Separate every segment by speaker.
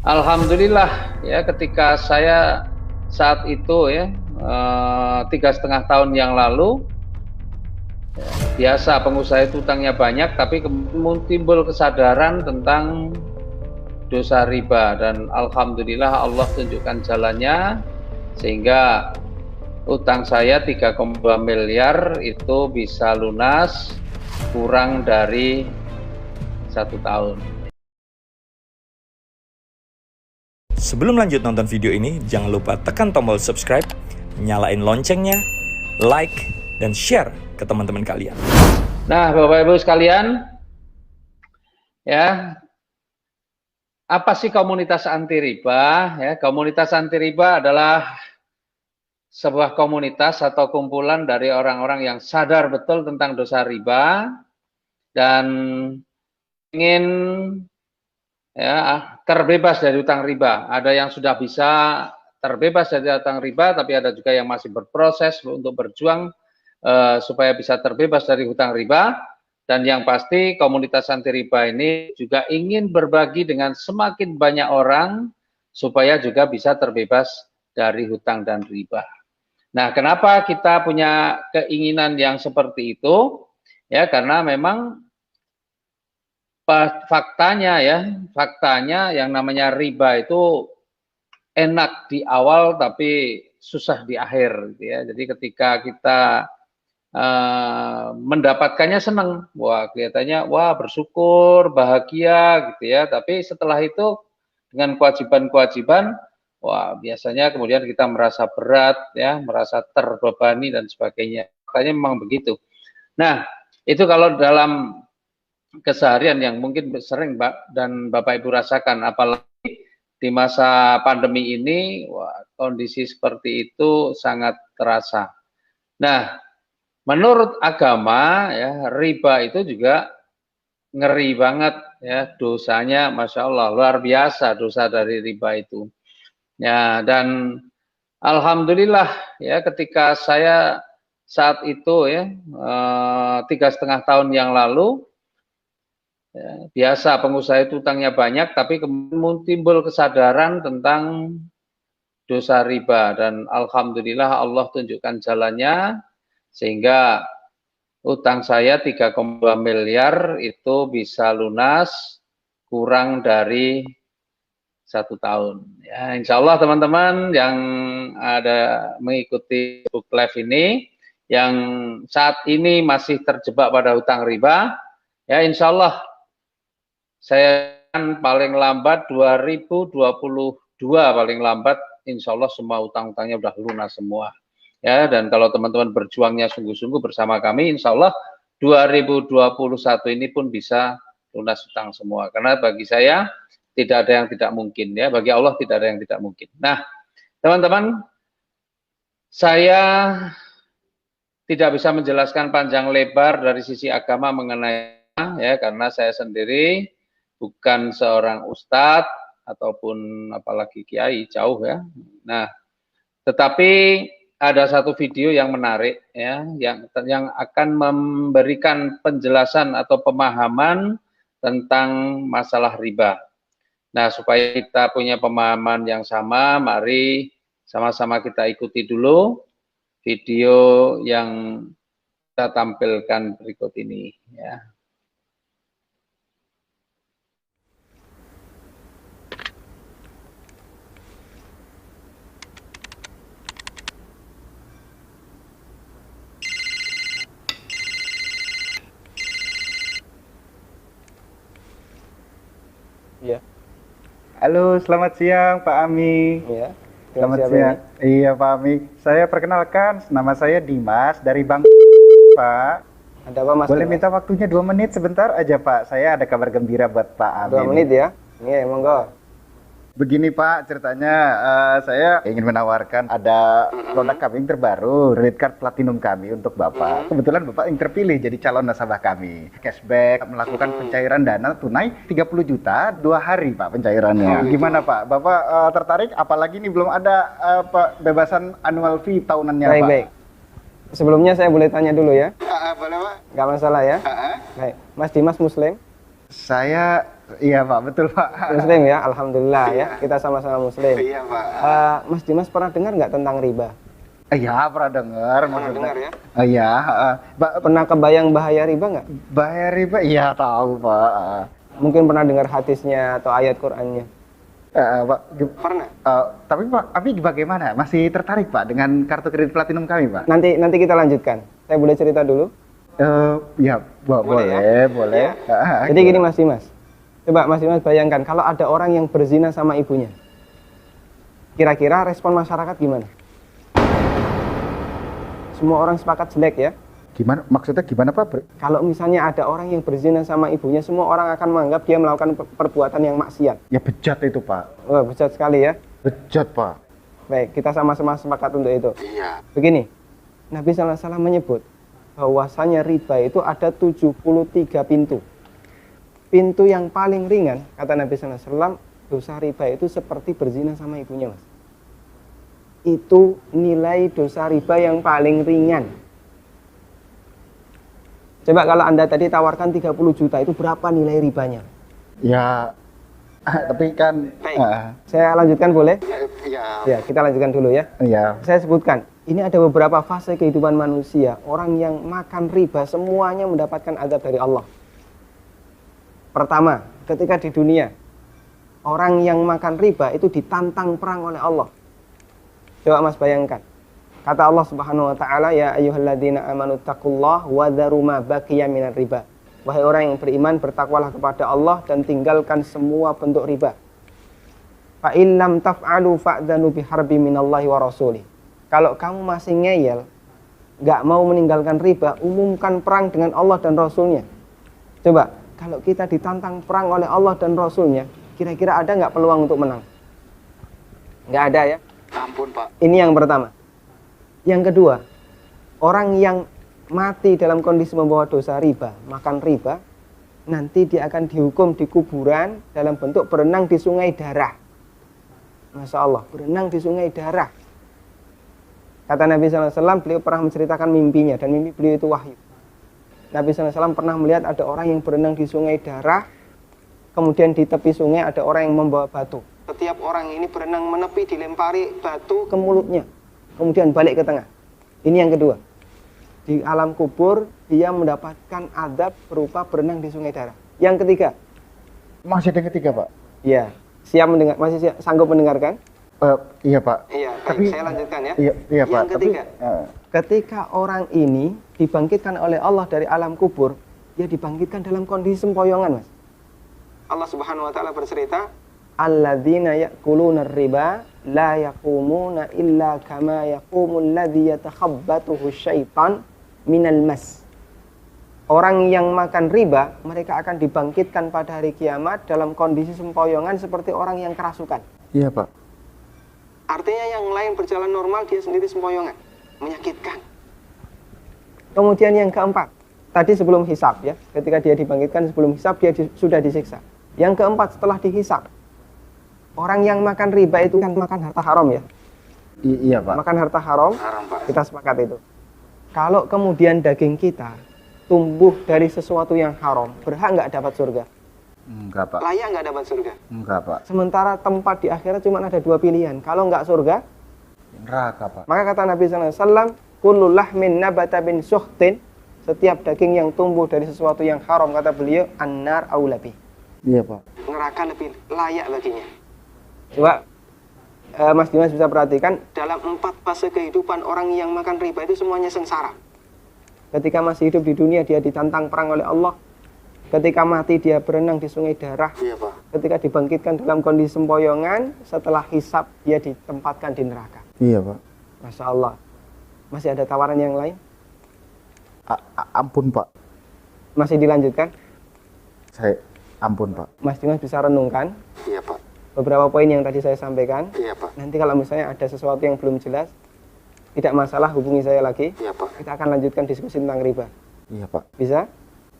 Speaker 1: Alhamdulillah ya, ketika saya saat itu ya 3,5 tahun yang lalu, biasa pengusaha itu utangnya banyak, tapi kemudian timbul kesadaran tentang dosa riba, dan alhamdulillah Allah tunjukkan jalannya sehingga utang saya 3,2 miliar itu bisa lunas kurang dari 1 tahun.
Speaker 2: Sebelum lanjut nonton video ini, jangan lupa tekan tombol subscribe, nyalain loncengnya, like, dan share ke teman-teman kalian.
Speaker 1: Nah, Bapak Ibu sekalian, ya, apa sih komunitas anti riba? Ya, komunitas anti riba adalah sebuah komunitas atau kumpulan dari orang-orang yang sadar betul tentang dosa riba dan ingin ya terbebas dari utang riba. Ada yang sudah bisa terbebas dari utang riba, tapi ada juga yang masih berproses untuk berjuang supaya bisa terbebas dari hutang riba. Dan yang pasti komunitas anti riba ini juga ingin berbagi dengan semakin banyak orang supaya juga bisa terbebas dari hutang dan riba. Nah, kenapa kita punya keinginan yang seperti itu? Ya, karena memang faktanya yang namanya riba itu enak di awal tapi susah di akhir, gitu ya. Jadi ketika kita mendapatkannya senang, wah kelihatannya wah bersyukur, bahagia gitu ya. Tapi setelah itu dengan kewajiban-kewajiban, wah biasanya kemudian kita merasa berat ya, merasa terbebani dan sebagainya. Makanya memang begitu. Nah, itu kalau dalam keseharian yang mungkin sering Mbak dan Bapak Ibu rasakan, apalagi di masa pandemi ini, wah, kondisi seperti itu sangat terasa. Nah, menurut agama ya, riba itu juga ngeri banget ya, dosanya Masya Allah luar biasa dosa dari riba itu. Ya, dan alhamdulillah ya, ketika saya saat itu ya 3,5 tahun yang lalu, ya, biasa pengusaha itu utangnya banyak, tapi kemudian timbul kesadaran tentang dosa riba, dan alhamdulillah Allah tunjukkan jalannya sehingga utang saya 3,2 miliar itu bisa lunas kurang dari 1 tahun. Ya, insya Allah teman-teman yang ada mengikuti Facebook Live ini, yang saat ini masih terjebak pada hutang riba, ya insya Allah saya paling lambat 2022 paling lambat, insya Allah semua utang-utangnya udah lunas semua. Ya, dan kalau teman-teman berjuangnya sungguh-sungguh bersama kami, insya Allah 2021 ini pun bisa lunas utang semua. Karena bagi saya tidak ada yang tidak mungkin ya, bagi Allah tidak ada yang tidak mungkin. Nah, teman-teman, saya tidak bisa menjelaskan panjang lebar dari sisi agama mengenai ya, karena saya sendiri bukan seorang ustadz ataupun apalagi kiai, jauh ya. Nah, tetapi ada satu video yang menarik ya, yang akan memberikan penjelasan atau pemahaman tentang masalah riba. Nah, supaya kita punya pemahaman yang sama, mari sama-sama kita ikuti dulu video yang kita tampilkan berikut ini ya.
Speaker 3: Iya.
Speaker 4: Halo, selamat siang Pak Ami.
Speaker 3: Iya.
Speaker 4: Selamat siang. Iya Pak Ami. Saya perkenalkan, nama saya Dimas dari Bank Pak.
Speaker 3: Ada apa Mas?
Speaker 4: Boleh minta waktunya 2 menit sebentar aja Pak. Saya ada kabar gembira buat Pak Ami.
Speaker 3: 2 menit ya? Iya, monggo.
Speaker 4: Begini Pak, ceritanya saya ingin menawarkan ada produk kami yang terbaru, credit card platinum kami untuk Bapak. Kebetulan Bapak yang terpilih jadi calon nasabah kami. Cashback, melakukan pencairan dana tunai 30 juta 2 hari Pak pencairannya. Gimana Pak? Bapak tertarik? Apalagi ini belum ada bebasan annual fee tahunannya
Speaker 3: Baik,
Speaker 4: Pak.
Speaker 3: baik. Sebelumnya saya boleh tanya dulu ya?
Speaker 4: Boleh Pak?
Speaker 3: Nggak masalah ya? Baik. Mas Dimas Muslim?
Speaker 4: Saya, iya Pak, betul Pak.
Speaker 3: Muslim ya, alhamdulillah ya. Kita sama-sama muslim.
Speaker 4: Iya Pak.
Speaker 3: Mas Dimas pernah dengar nggak tentang riba?
Speaker 4: Iya, pernah dengar maksudnya.
Speaker 3: dengar ya?
Speaker 4: Iya, Pak,
Speaker 3: Pernah kebayang bahaya riba nggak?
Speaker 4: bayar riba? Iya tahu Pak.
Speaker 3: Mungkin pernah dengar hadisnya atau ayat Qur'annya.
Speaker 4: Pak,
Speaker 3: Pernah.
Speaker 4: tapi Pak, bagaimana? Masih tertarik Pak dengan kartu kredit platinum kami Pak?
Speaker 3: Nanti kita lanjutkan. Saya boleh cerita dulu?
Speaker 4: Ya, boleh, boleh.
Speaker 3: Ya. Jadi gini Mas Dimas. Coba Mas Dimas bayangkan kalau ada orang yang berzina sama ibunya. Kira-kira respon masyarakat gimana? Semua orang sepakat jelek ya.
Speaker 4: Gimana? Maksudnya gimana Pak?
Speaker 3: Kalau misalnya ada orang yang berzina sama ibunya, semua orang akan menganggap dia melakukan perbuatan yang maksiat.
Speaker 4: Ya bejat itu Pak.
Speaker 3: Wah, bejat sekali ya.
Speaker 4: Bejat Pak.
Speaker 3: Baik, kita sama-sama sepakat untuk itu.
Speaker 4: Iya.
Speaker 3: Begini, Nabi SAW menyebut bahwasanya riba itu ada 73 pintu. Pintu yang paling ringan, kata Nabi SAW, dosa riba itu seperti berzina sama ibunya, Mas. Itu nilai dosa riba yang paling ringan. Coba kalau Anda tadi tawarkan 30 juta, itu berapa nilai ribanya?
Speaker 4: Ya, tapi kan...
Speaker 3: Saya lanjutkan boleh?
Speaker 4: Ya.
Speaker 3: Ya, kita lanjutkan dulu ya.
Speaker 4: Iya.
Speaker 3: Saya sebutkan, ini ada beberapa fase kehidupan manusia. Orang yang makan riba semuanya mendapatkan azab dari Allah. Pertama, ketika di dunia, orang yang makan riba itu ditantang perang oleh Allah. Coba Mas bayangkan. Kata Allah Subhanahu wa taala, ya ayyuhalladzina amanu taqullaha wa dharu ma baqiya minar riba. Wahai orang yang beriman, bertakwalah kepada Allah dan tinggalkan semua bentuk riba. Fa in lam taf'alu fa'dzanu biharbi minallahi wa rasulih. Kalau kamu masih ngeyel, enggak mau meninggalkan riba, umumkan perang dengan Allah dan Rasulnya. Coba, kalau kita ditantang perang oleh Allah dan Rasulnya, kira-kira ada nggak peluang untuk menang? Nggak ada ya?
Speaker 4: Ampun Pak.
Speaker 3: Ini yang pertama. Yang kedua, orang yang mati dalam kondisi membawa dosa riba, makan riba, nanti dia akan dihukum di kuburan dalam bentuk berenang di sungai darah. Masya Allah, berenang di sungai darah. Kata Nabi SAW, beliau pernah menceritakan mimpinya, dan mimpi beliau itu wahyu. Nabi SAW pernah melihat ada orang yang berenang di sungai darah, kemudian di tepi sungai ada orang yang membawa batu. Setiap orang ini berenang menepi, dilempari batu ke mulutnya, kemudian balik ke tengah. Ini yang kedua. Di alam kubur, dia mendapatkan azab berupa berenang di sungai darah. Yang ketiga.
Speaker 4: Masih ada yang ketiga Pak?
Speaker 3: Iya. Siap mendengar? Masih sanggup mendengarkan?
Speaker 4: Iya Pak.
Speaker 3: Iya,
Speaker 4: tapi
Speaker 3: saya lanjutkan ya.
Speaker 4: Iya Pak.
Speaker 3: Yang ketiga. Ketika orang ini dibangkitkan oleh Allah dari alam kubur, dia dibangkitkan dalam kondisi sempoyongan, Mas. Allah Subhanahu wa taala bercerita, alladzina ya'kuluna riba la yaqumuna illa kama yaqumul ladzi yatakhabbathu syaitan minal mas. Orang yang makan riba, mereka akan dibangkitkan pada hari kiamat dalam kondisi sempoyongan seperti orang yang kerasukan.
Speaker 4: Iya Pak.
Speaker 3: Artinya yang lain berjalan normal, dia sendiri sempoyongan. Menyakitkan. Kemudian yang keempat, tadi sebelum hisab ya, ketika dia dibangkitkan sebelum hisab, dia sudah disiksa. Yang keempat, setelah dihisab, orang yang makan riba itu kan makan harta haram ya.
Speaker 4: Iya Pak.
Speaker 3: Makan harta haram,
Speaker 4: Pak.
Speaker 3: kita sepakat itu. Kalau kemudian daging kita tumbuh dari sesuatu yang haram, berhak nggak dapat surga?
Speaker 4: Enggak Pak.
Speaker 3: Layak nggak dapat surga?
Speaker 4: Enggak Pak.
Speaker 3: Sementara tempat di akhirat cuma ada dua pilihan. Kalau nggak surga,
Speaker 4: neraka Pak.
Speaker 3: maka kata Nabi SAW, kullu lahmin nabata bin suhtin, setiap daging yang tumbuh dari sesuatu yang haram, kata beliau, annar aulabi.
Speaker 4: Iya Pak.
Speaker 3: Neraka lebih layak baginya. Coba Mas Dimas bisa perhatikan, dalam 4 fase kehidupan orang yang makan riba itu semuanya sengsara. Ketika masih hidup di dunia, dia ditantang perang oleh Allah. Ketika mati, dia berenang di sungai darah.
Speaker 4: Iya Pak.
Speaker 3: Ketika dibangkitkan dalam kondisi sempoyongan, setelah hisab, dia ditempatkan di neraka.
Speaker 4: Iya Pak.
Speaker 3: Masya Allah. Masih ada tawaran yang lain?
Speaker 4: Ampun Pak.
Speaker 3: Masih dilanjutkan?
Speaker 4: Ampun Pak.
Speaker 3: Mas Dimas bisa renungkan
Speaker 4: Iya Pak.
Speaker 3: beberapa poin yang tadi saya sampaikan.
Speaker 4: Iya Pak.
Speaker 3: Nanti kalau misalnya ada sesuatu yang belum jelas, tidak masalah, hubungi saya lagi.
Speaker 4: Iya Pak.
Speaker 3: Kita akan lanjutkan diskusi tentang riba.
Speaker 4: Iya Pak.
Speaker 3: Bisa?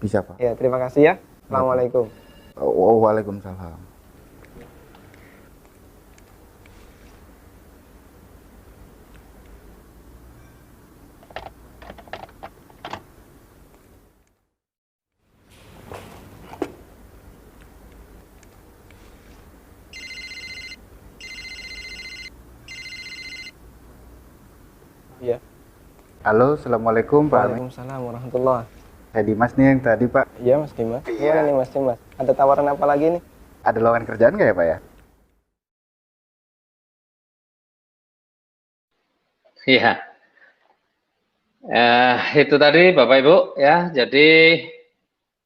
Speaker 4: Bisa Pak.
Speaker 3: Ya, terima kasih ya. Assalamualaikum.
Speaker 4: Waalaikumsalam. Halo, Assalamualaikum Pak Amin.
Speaker 3: Waalaikumsalam warahmatullahi.
Speaker 4: Saya Dimas nih yang tadi Pak.
Speaker 3: Iya Mas Dimas.
Speaker 4: Iya.
Speaker 3: Gimana nih Mas Dimas? Ada tawaran apa lagi nih?
Speaker 4: Ada lowongan kerjaan nggak ya Pak ya?
Speaker 1: Iya. Itu tadi Bapak Ibu ya. Jadi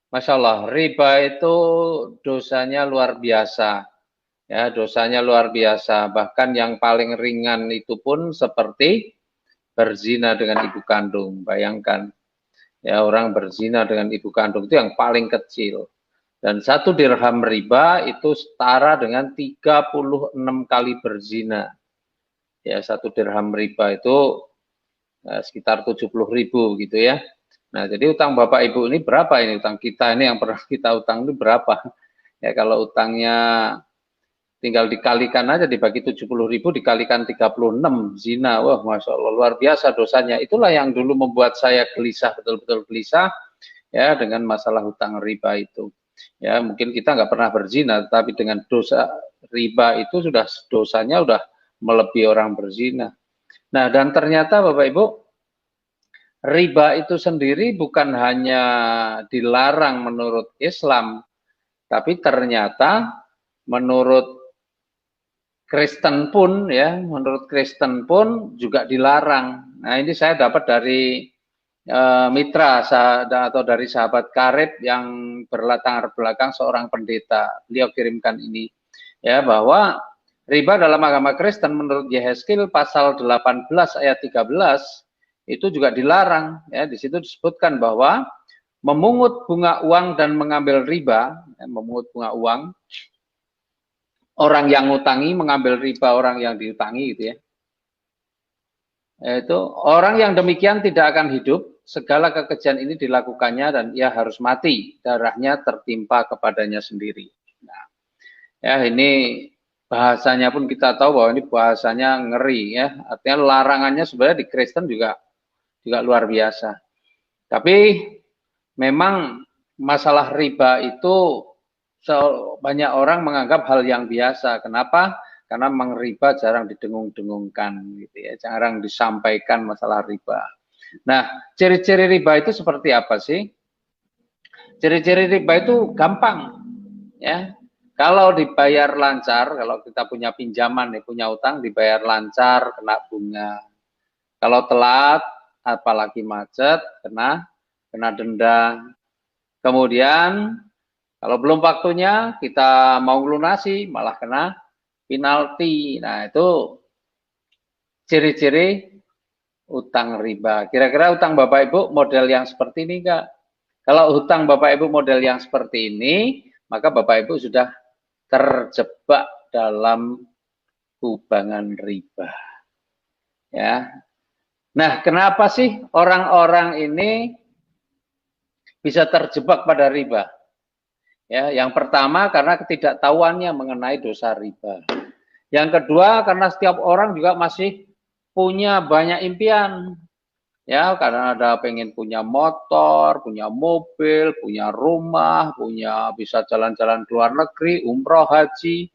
Speaker 1: Masya Allah, riba itu dosanya luar biasa. Ya, dosanya luar biasa. Bahkan yang paling ringan itu pun seperti berzina dengan ibu kandung. Bayangkan, ya orang berzina dengan ibu kandung itu yang paling kecil. Dan 1 dirham riba itu setara dengan 36 kali berzina. Ya, 1 dirham riba itu sekitar 70.000 gitu ya. Nah, jadi utang Bapak Ibu ini berapa ini? Utang kita ini yang pernah kita utang ini berapa? Ya, kalau utangnya tinggal dikalikan aja, dibagi 70.000 dikalikan 36, zina. Wah, Masya Allah, luar biasa dosanya. Itulah yang dulu membuat saya gelisah, betul-betul gelisah, ya, dengan masalah hutang riba itu. Ya, mungkin kita nggak pernah berzina, tapi dengan dosa riba itu sudah dosanya udah melebihi orang berzina. Nah, dan ternyata Bapak Ibu, riba itu sendiri bukan hanya dilarang menurut Islam, tapi ternyata menurut Kristen pun ya, menurut Kristen pun juga dilarang. Nah, ini saya dapat dari mitra atau dari sahabat karib yang berlatar belakang seorang pendeta. Beliau kirimkan ini ya, bahwa riba dalam agama Kristen menurut Yehezkiel pasal 18 ayat 13 itu juga dilarang ya. Di situ disebutkan bahwa memungut bunga uang dan mengambil riba, ya, memungut bunga uang, orang yang ngutangi mengambil riba orang yang diutangi gitu ya. Yaitu orang yang demikian tidak akan hidup, segala kekejian ini dilakukannya dan ia harus mati, darahnya tertimpa kepadanya sendiri. Nah, ya ini bahasanya pun kita tahu bahwa ini bahasanya ngeri ya. Artinya larangannya sebenarnya di Kristen juga luar biasa. Tapi memang masalah riba itu banyak orang menganggap hal yang biasa. Kenapa? Karena memang riba jarang didengung-dengungkan gitu ya, jarang disampaikan masalah riba. Nah, ciri-ciri riba itu seperti apa sih? Ciri-ciri riba itu gampang ya. Kalau dibayar lancar, kalau kita punya pinjaman nih, punya utang dibayar lancar kena bunga. Kalau telat, apalagi macet, kena denda. Kemudian kalau belum waktunya kita mau lunasi malah kena penalti. Nah, itu ciri-ciri utang riba. Kira-kira utang Bapak Ibu model yang seperti ini enggak? Kalau utang Bapak Ibu model yang seperti ini, maka Bapak Ibu sudah terjebak dalam kubangan riba. Ya. Nah, kenapa sih orang-orang ini bisa terjebak pada riba? Ya, yang pertama karena ketidaktahuannya mengenai dosa riba. Yang kedua karena setiap orang juga masih punya banyak impian. Ya, karena ada pengen punya motor, punya mobil, punya rumah, punya bisa jalan-jalan ke luar negeri, umroh, haji.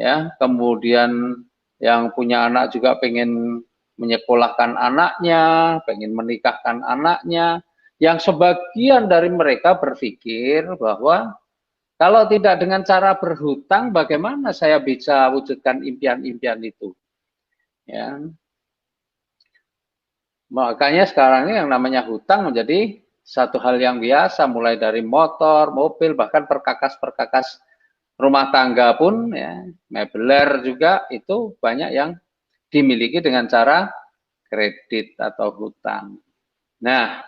Speaker 1: Ya, kemudian yang punya anak juga pengen menyekolahkan anaknya, pengen menikahkan anaknya. Yang sebagian dari mereka berpikir bahwa kalau tidak dengan cara berhutang, bagaimana saya bisa wujudkan impian-impian itu? Ya. Makanya sekarang ini yang namanya hutang menjadi satu hal yang biasa, mulai dari motor, mobil, bahkan perkakas-perkakas rumah tangga pun, ya, mebeler juga itu banyak yang dimiliki dengan cara kredit atau hutang. Nah,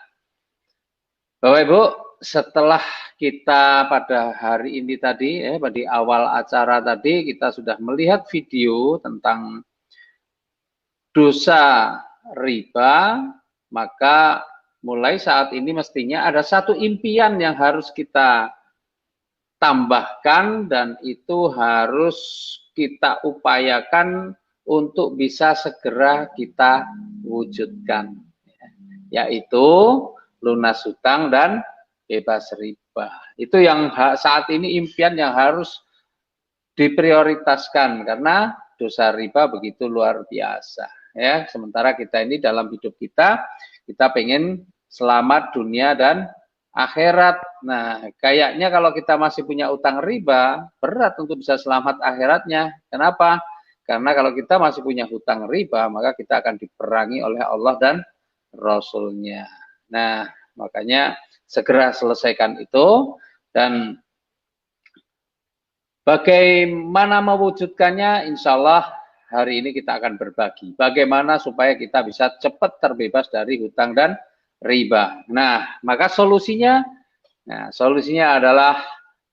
Speaker 1: Bapak Ibu, setelah kita pada hari ini tadi, di awal acara tadi, kita sudah melihat video tentang dosa riba, maka mulai saat ini mestinya ada satu impian yang harus kita tambahkan dan itu harus kita upayakan untuk bisa segera kita wujudkan, yaitu lunas hutang dan bebas riba. Itu yang saat ini impian yang harus diprioritaskan karena dosa riba begitu luar biasa. Ya, sementara kita ini dalam hidup kita Kita pengen selamat dunia dan akhirat. Nah, kayaknya kalau kita masih punya utang riba, berat untuk bisa selamat akhiratnya. Kenapa? Karena kalau kita masih punya hutang riba, maka kita akan diperangi oleh Allah dan Rasul-Nya. Nah, makanya segera selesaikan itu. Dan bagaimana mewujudkannya, insya Allah hari ini kita akan berbagi. Bagaimana supaya kita bisa cepat terbebas dari hutang dan riba. Nah, maka solusinya adalah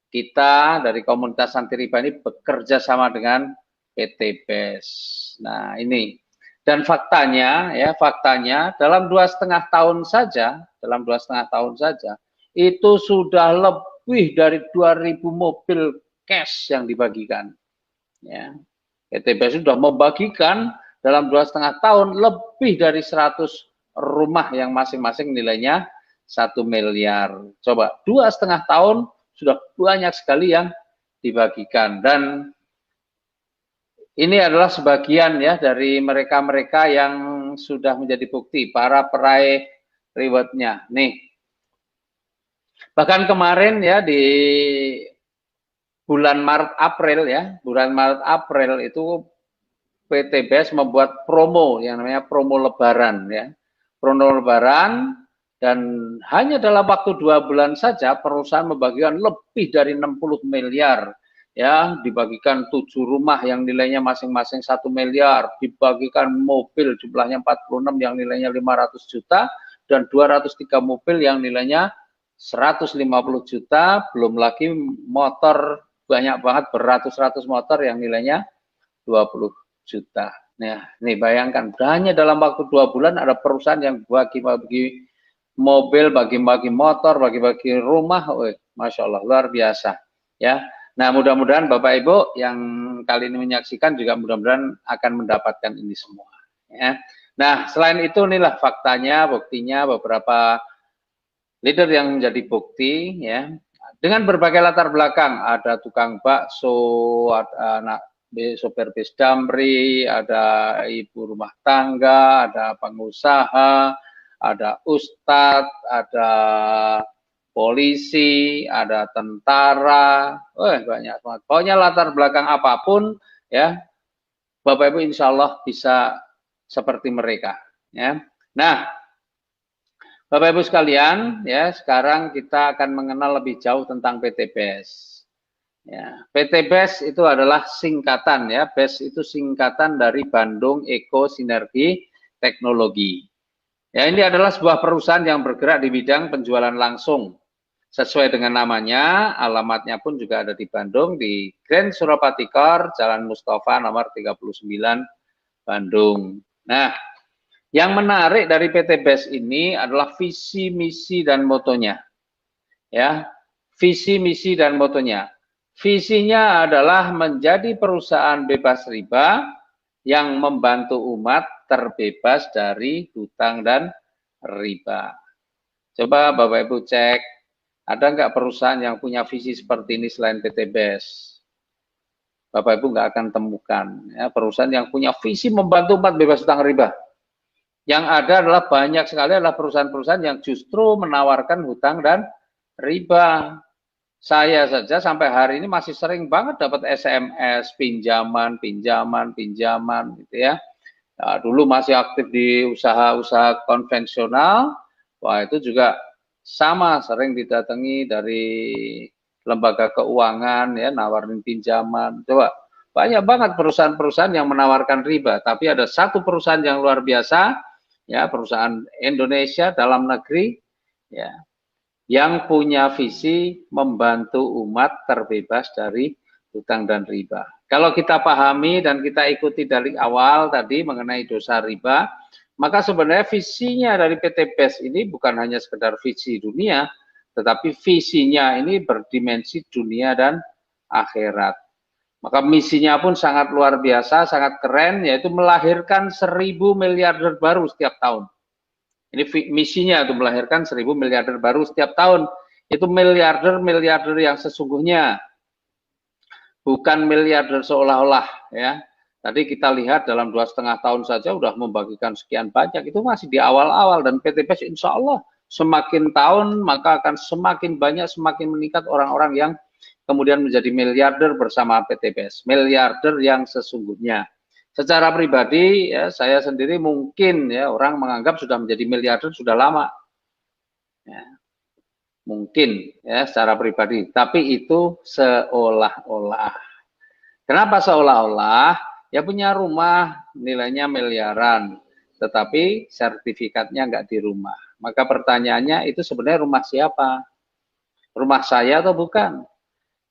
Speaker 1: kita dari komunitas anti riba ini bekerja sama dengan PT BES. Nah, ini. Dan faktanya dalam 2,5 tahun saja, itu sudah lebih dari 2.000 mobil cash yang dibagikan. Ya. PT BES sudah membagikan dalam 2,5 tahun lebih dari 100 rumah yang masing-masing nilainya 1 miliar. Coba 2,5 tahun sudah banyak sekali yang dibagikan. Dan ini adalah sebagian ya dari mereka-mereka yang sudah menjadi bukti, para peraih rewardnya. Nih, bahkan kemarin ya di bulan Maret April itu PT BES membuat promo yang namanya promo Lebaran ya. Promo Lebaran, dan hanya dalam waktu 2 bulan saja perusahaan membagikan lebih dari 60 miliar ya, dibagikan 7 rumah yang nilainya masing-masing 1 miliar, dibagikan mobil jumlahnya 46 yang nilainya 500 juta dan 203 mobil yang nilainya 150 juta, belum lagi motor banyak banget, beratus-ratus motor yang nilainya 20 juta. Nah, nih bayangkan, hanya dalam waktu 2 bulan ada perusahaan yang bagi-bagi mobil, bagi-bagi motor, bagi-bagi rumah. Masya Allah, luar biasa. Ya. Nah, mudah-mudahan Bapak Ibu yang kali ini menyaksikan juga mudah-mudahan akan mendapatkan ini semua. Ya. Nah, selain itu inilah faktanya, buktinya beberapa leader yang menjadi bukti ya. Dengan berbagai latar belakang, ada tukang bakso, ada anak sopir bis damri, ada ibu rumah tangga, ada pengusaha, ada ustadz, ada polisi, ada tentara, banyak banget. Pokoknya latar belakang apapun, ya, Bapak Ibu insya Allah bisa seperti mereka. Ya. Nah, Bapak Ibu sekalian, ya, sekarang kita akan mengenal lebih jauh tentang PT BES. Ya, PT BES itu adalah singkatan ya, BES itu singkatan dari Bandung Eko Sinergi Teknologi. Ya, ini adalah sebuah perusahaan yang bergerak di bidang penjualan langsung. Sesuai dengan namanya, alamatnya pun juga ada di Bandung, di Grand Surapati Core, Jalan Mustafa nomor 39, Bandung. Nah, yang menarik dari PT BES ini adalah visi, misi, dan motonya. Ya, visi, misi, dan motonya. Visinya adalah menjadi perusahaan bebas riba yang membantu umat terbebas dari hutang dan riba. Coba Bapak Ibu cek, ada nggak perusahaan yang punya visi seperti ini selain PT BES? Bapak Ibu nggak akan temukan ya, perusahaan yang punya visi membantu umat bebas hutang riba. Yang ada adalah banyak sekali adalah perusahaan-perusahaan yang justru menawarkan hutang dan riba. Saya saja sampai hari ini masih sering banget dapat SMS, pinjaman gitu ya. Nah, dulu masih aktif di usaha-usaha konvensional, wah itu juga sama, sering didatangi dari lembaga keuangan ya, nawarin pinjaman. Coba, banyak banget perusahaan-perusahaan yang menawarkan riba, tapi ada satu perusahaan yang luar biasa, ya, perusahaan Indonesia dalam negeri, ya, yang punya visi membantu umat terbebas dari hutang dan riba. Kalau kita pahami dan kita ikuti dari awal tadi mengenai dosa riba, maka sebenarnya visinya dari PT BES ini bukan hanya sekedar visi dunia, tetapi visinya ini berdimensi dunia dan akhirat. Maka misinya pun sangat luar biasa, sangat keren, yaitu melahirkan 1.000 miliarder baru setiap tahun. Ini misinya itu melahirkan 1.000 miliarder baru setiap tahun. Itu miliarder yang sesungguhnya, bukan miliarder seolah-olah ya. Tadi kita lihat dalam 2,5 tahun saja sudah membagikan sekian banyak, itu masih di awal-awal, dan PTBS insya Allah semakin tahun maka akan semakin banyak, semakin meningkat orang-orang yang kemudian menjadi miliarder bersama PTBS, miliarder yang sesungguhnya. Secara pribadi ya, saya sendiri mungkin ya orang menganggap sudah menjadi miliarder sudah lama. Ya, mungkin ya secara pribadi, tapi itu seolah-olah. Kenapa seolah-olah? Ya punya rumah nilainya miliaran, tetapi sertifikatnya nggak di rumah. Maka pertanyaannya itu sebenarnya rumah siapa? Rumah saya atau bukan?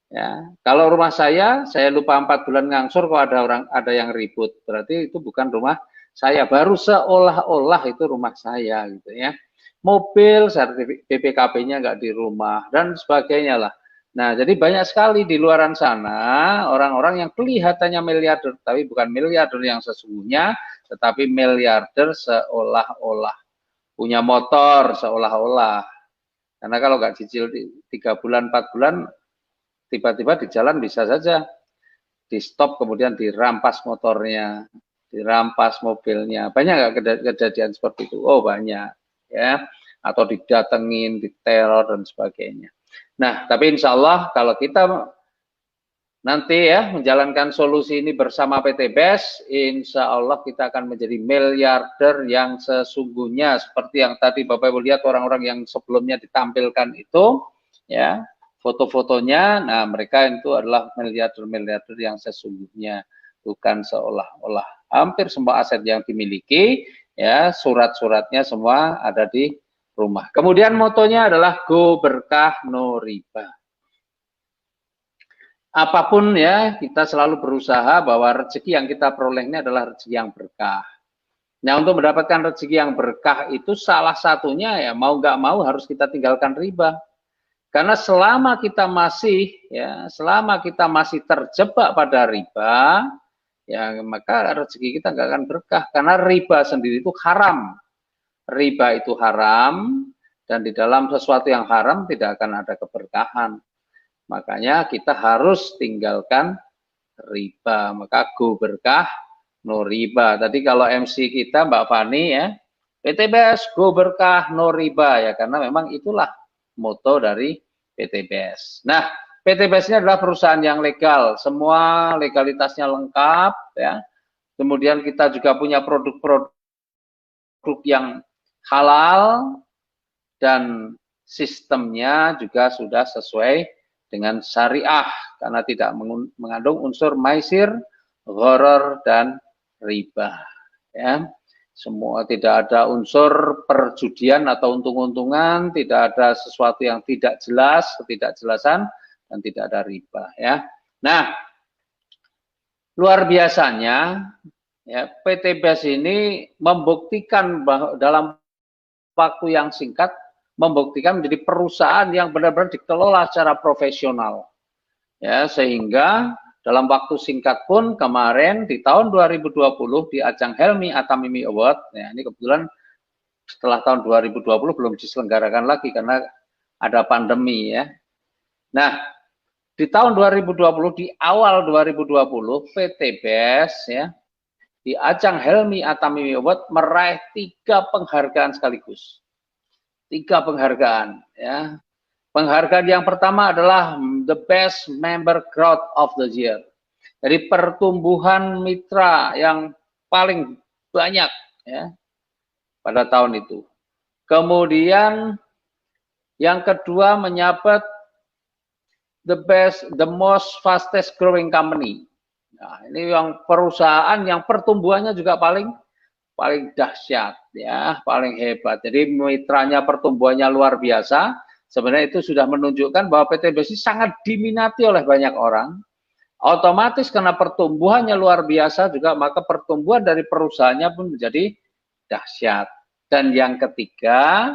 Speaker 1: Ya, kalau rumah saya lupa 4 bulan ngangsur kok ada yang ribut, berarti itu bukan rumah saya. Baru seolah-olah itu rumah saya gitu ya. Mobil sertifikat BPKB-nya nggak di rumah dan sebagainya lah. Nah, jadi banyak sekali di luaran sana orang-orang yang kelihatannya miliarder, tapi bukan miliarder yang sesungguhnya, tetapi miliarder seolah-olah. Punya motor seolah-olah. Karena kalau nggak cicil 3 bulan, 4 bulan, tiba-tiba di jalan bisa saja di stop, kemudian dirampas motornya, dirampas mobilnya. Banyak nggak kejadian seperti itu? Oh banyak, ya. Atau didatengin, diteror dan sebagainya. Nah, tapi insya Allah kalau kita nanti ya menjalankan solusi ini bersama PTBS, insya Allah kita akan menjadi miliarder yang sesungguhnya, seperti yang tadi Bapak Ibu lihat orang-orang yang sebelumnya ditampilkan itu, ya. Foto-fotonya, nah mereka itu adalah miliarder-miliarder yang sesungguhnya, bukan seolah-olah. Hampir semua aset yang dimiliki, ya surat-suratnya semua ada di rumah. Kemudian motonya adalah go berkah no riba. Apapun ya, kita selalu berusaha bahwa rezeki yang kita peroleh ini adalah rezeki yang berkah. Nah, untuk mendapatkan rezeki yang berkah itu salah satunya ya mau nggak mau harus kita tinggalkan riba. Karena selama kita masih terjebak pada riba, ya maka rezeki kita nggak akan berkah. Karena riba sendiri itu haram. Riba itu haram, dan di dalam sesuatu yang haram tidak akan ada keberkahan. Makanya kita harus tinggalkan riba. Maka go berkah, no riba. Tadi kalau MC kita Mbak Fani ya, PTBS go berkah, no riba ya, karena memang itulah moto dari PTBS. Nah, PTBS ini adalah perusahaan yang legal, semua legalitasnya lengkap ya. Kemudian kita juga punya produk-produk yang halal dan sistemnya juga sudah sesuai dengan syariah karena tidak mengandung unsur maisir, gharar dan riba ya. Semua tidak ada unsur perjudian atau untung-untungan, tidak ada sesuatu yang tidak jelas, ketidakjelasan, dan tidak ada riba ya. Nah, luar biasanya ya, PTBS ini membuktikan bahwa dalam waktu yang singkat membuktikan menjadi perusahaan yang benar-benar dikelola secara profesional ya, sehingga dalam waktu singkat pun kemarin di tahun 2020 di ajang Helmi Atamimi Award, ya ini kebetulan setelah tahun 2020 belum diselenggarakan lagi karena ada pandemi ya. Nah, di tahun 2020 di awal 2020 PTBS ya di ajang Helmi Atamimi Award meraih 3 penghargaan sekaligus. 3 penghargaan ya. Penghargaan yang pertama adalah The Best Member Growth of the Year. Jadi pertumbuhan mitra yang paling banyak ya pada tahun itu. Kemudian yang kedua menyabet the most fastest growing company. Nah, ini yang perusahaan yang pertumbuhannya juga paling dahsyat ya, paling hebat. Jadi mitranya pertumbuhannya luar biasa. Sebenarnya itu sudah menunjukkan bahwa PTBS ini sangat diminati oleh banyak orang. Otomatis karena pertumbuhannya luar biasa juga, maka pertumbuhan dari perusahaannya pun menjadi dahsyat. Dan yang ketiga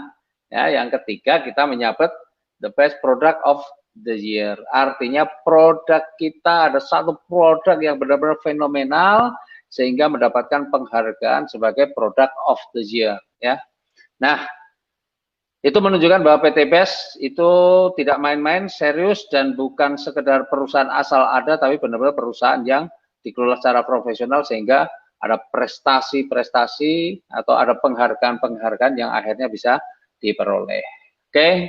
Speaker 1: kita menyabet the best product of the year. Artinya produk kita ada satu produk yang benar-benar fenomenal sehingga mendapatkan penghargaan sebagai product of the year. Ya, nah. Itu menunjukkan bahwa PTBS itu tidak main-main, serius, dan bukan sekedar perusahaan asal ada, tapi benar-benar perusahaan yang dikelola secara profesional sehingga ada prestasi-prestasi atau ada penghargaan-penghargaan yang akhirnya bisa diperoleh. Oke.